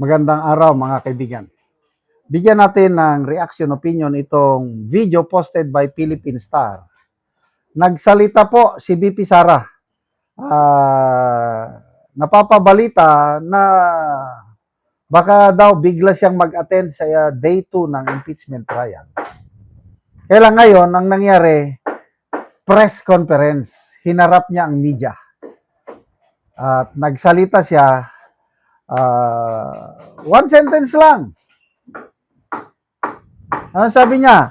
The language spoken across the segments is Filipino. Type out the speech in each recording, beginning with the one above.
Magandang araw mga kaibigan. Bigyan natin ng reaction opinion itong video posted by Philippine Star. Nagsalita po si BP Sara. Napapabalita na baka daw bigla siyang mag-attend sa day 2 ng impeachment trial. Kaya ngayon, ang nangyari, press conference. Hinarap niya ang media. At nagsalita siya, one sentence lang. Ano sabi niya?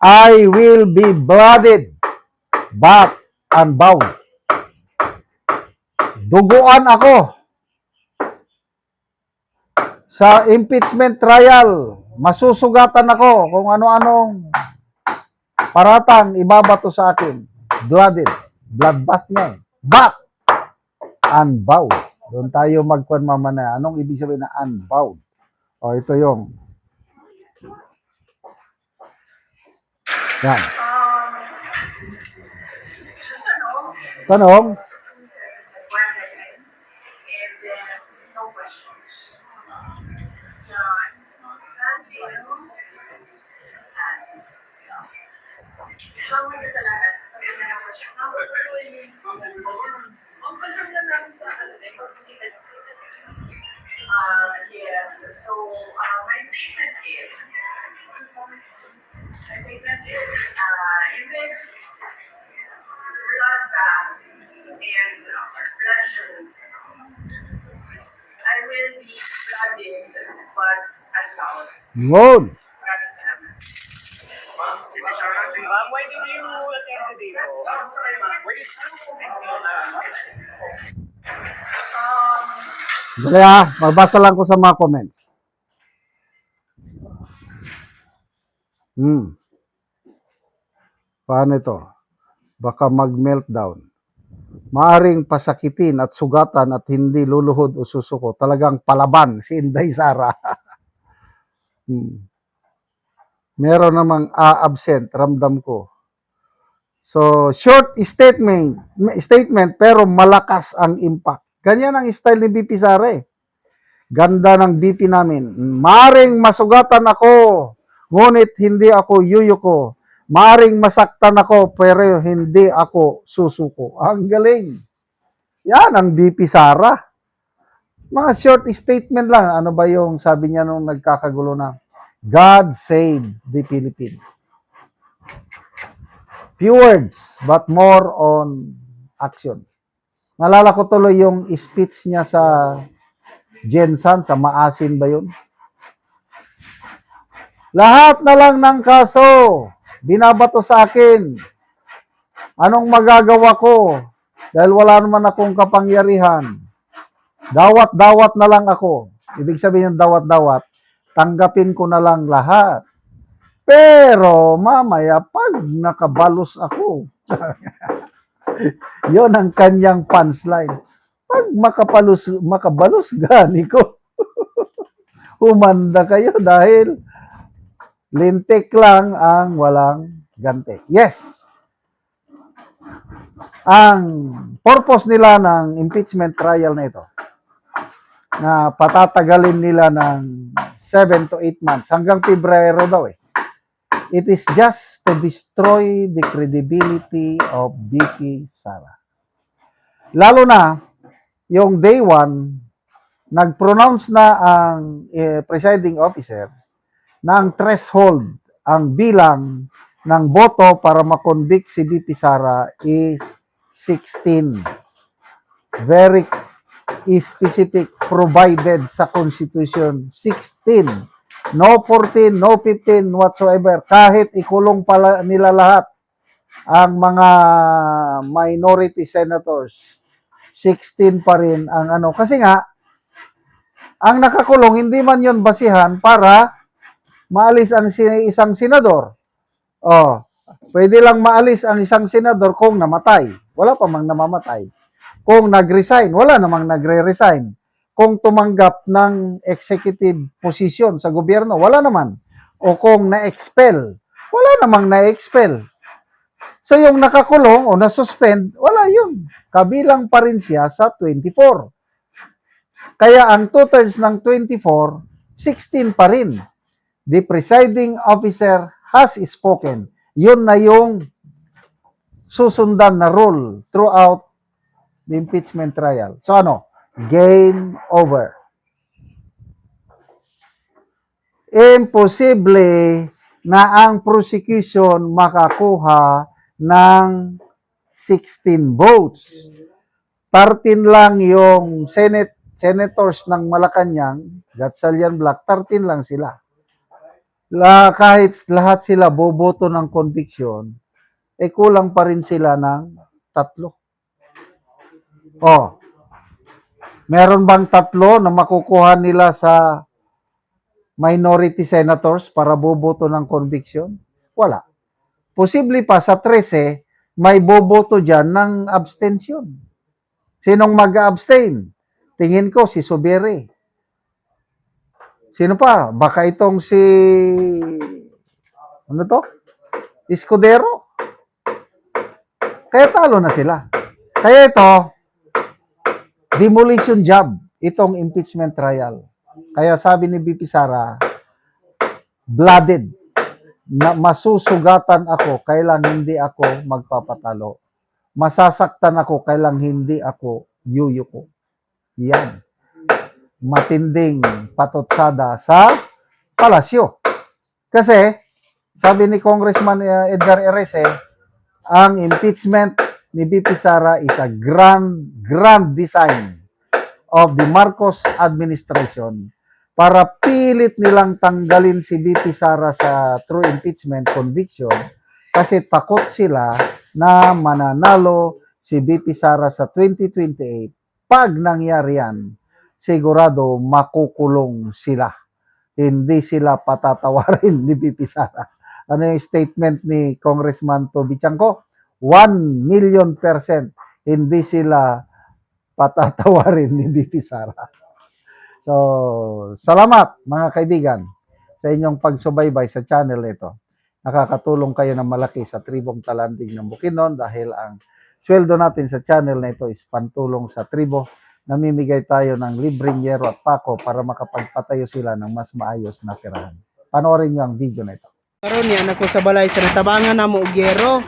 I will be blooded, but unbound. Duguan ako sa impeachment trial. Masusugatan ako kung ano-anong paratang ibabato sa akin. Blooded. Bloodbath niya. But unbound. Doon tayo magkuhan mamana. Anong ibig sabihin na unbound? O ito yung yan. Tanong? Yes. So, my statement is, in this bloodbath and bloodshed, I will be flooded, but unbound. Yun. Why did you attend today? Kaya, magbasa lang ko sa mga comments. Paano ito? Baka mag-meltdown. Maaring pasakitin at sugatan at hindi luluhod o susuko. Talagang palaban si Inday Sara. Meron namang absent, ramdam ko. So, short statement pero malakas ang impact. Ganyan ang style ni BP Sara eh. Ganda ng BP namin. Maring masugatan ako, ngunit hindi ako yuyuko. Maring masaktan ako, pero hindi ako susuko. Ang galing. Yan ang BP Sara. Mga short statement lang. Ano ba yung sabi niya nung nagkakagulo na? God save the Philippines. Few words, but more on action. Nalala ko tuloy yung speech niya sa Jensen, sa Maasin ba yun? Lahat na lang ng kaso, binabato sa akin. Anong magagawa ko? Dahil wala naman akong kapangyarihan. Dawat-dawat na lang ako. Ibig sabihin ng dawat-dawat, tanggapin ko na lang lahat. Pero mamaya, pag nakabalos ako, yon ang kanyang punchline. Pag makabalos gani ko, humanda kayo dahil lintik lang ang walang ganti. Yes! Ang purpose nila ng impeachment trial na ito, na patatagalin nila ng 7 to 8 months, hanggang Pebrero daw eh. It is just to destroy the credibility of BP Sara. Lalo na, yung day 1, nag-pronounce na ang presiding officer ng threshold, ang bilang ng boto para makonvict si BP Sara is 16. Very specific, provided sa Constitution, 16. No 14, no 15 whatsoever. Kahit ikulong pala nila lahat ang mga minority senators, 16 pa rin ang ano. Kasi nga, ang nakakulong, hindi man yon basihan para maalis ang isang senador. Pwede lang maalis ang isang senador kung namatay. Wala pa mang namamatay. Kung nag-resign, wala namang nagre-resign. Kung tumanggap ng executive position sa gobyerno, wala naman. O kung na-expel, wala namang na-expel. So yung nakakulong o na-suspend, wala yun. Kabilang pa rin siya sa 24. Kaya ang 2/3 ng 24, 16 pa rin. The presiding officer has spoken. Yun na yung susundan na rule throughout the impeachment trial. So ano? Game over. Imposible na ang prosecution makakuha ng 16 votes. 13 lang yung senators ng Malacanang, Gatchalian Black, 13 lang sila. Kahit lahat sila boboto ng conviction, kulang pa rin sila ng 3. Oh, meron bang 3 na makukuha nila sa minority senators para boboto ng conviction? Wala. Posible pa sa 13, may boboto dyan ng abstention. Sinong mag-abstain? Tingin ko si Subiri. Sino pa? Baka itong si ano to? Escudero. Kaya talo na sila. Kaya ito, demolition job, itong impeachment trial. Kaya sabi ni BP Sara, blooded, na masusugatan ako, kailang hindi ako magpapatalo. Masasaktan ako, kailang hindi ako yuyuko. Yan. Matinding patutsada sa palasyo. Kasi, sabi ni Congressman Edgar Erese, ang impeachment ni BP Sara is a grand design of the Marcos administration para pilit nilang tanggalin si BP Sara sa true impeachment conviction kasi takot sila na mananalo si BP Sara sa 2028. Pag nangyari yan, sigurado makukulong sila. Hindi sila patatawarin ni BP Sara. Ano yung statement ni Congressman Toby Chanco? 1,000,000% hindi sila patatawarin ni BP Sara. So, salamat mga kaibigan sa inyong pagsubaybay sa channel ito. Nakakatulong kayo ng malaki sa tribong Talanding ng Bukidnon dahil ang sweldo natin sa channel na ito is pantulong sa tribo. Namimigay tayo ng libreng yero at pako para makapagpatayo sila ng mas maayos na tirahan. Panoorin niyo ang video na ito. Karon yan ako sa balay sa natabangan na mo og yero.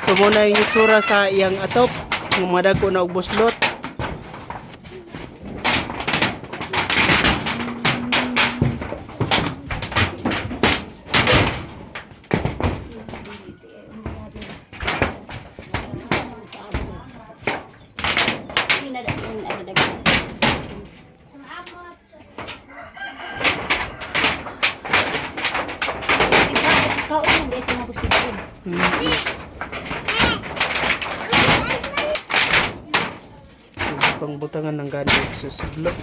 So muna yung itsura sa iyang atop, mga dagko na og buslot. Pangbutangan ng ganito susublo.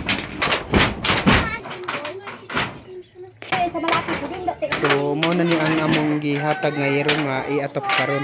So mo na ni ang among gihatag nga yero nga iatop karon.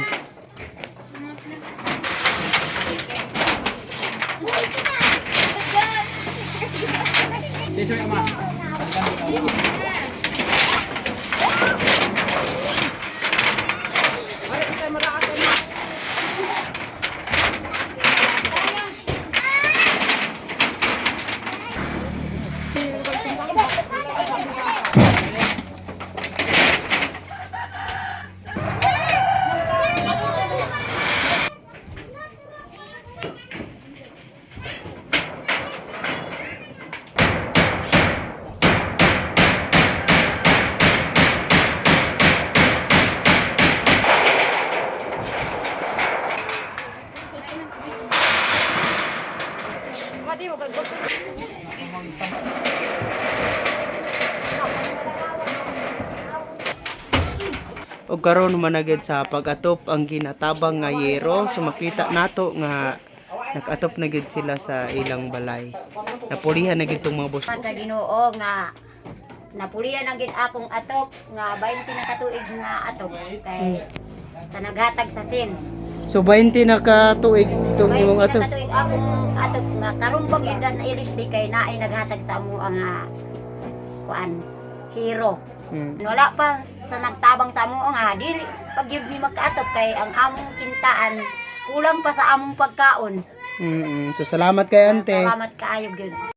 O karon managed sa pag-atop ang ginatabang nga yero, so makita nato nga nag-atop na gid sila sa ilang balay. Napulihan na gid tong mga boss. Sa Ginoo nga napulihan ang gid akong atop nga 20 na katuig nga atop kay sa naghatag sa sin. So 20 na ka tuig tong 20 imong na atop. katuig akong atop nga karon pag ilan ilis di kay naay naghatag sa amo ang kuan hero. Wala pa sa nagtabang sa amo nga dili pag yun mi magkaatop kay ang among kintaan kulang pa sa among pagkaon. So salamat kay ante. Salamat kaayo gyud.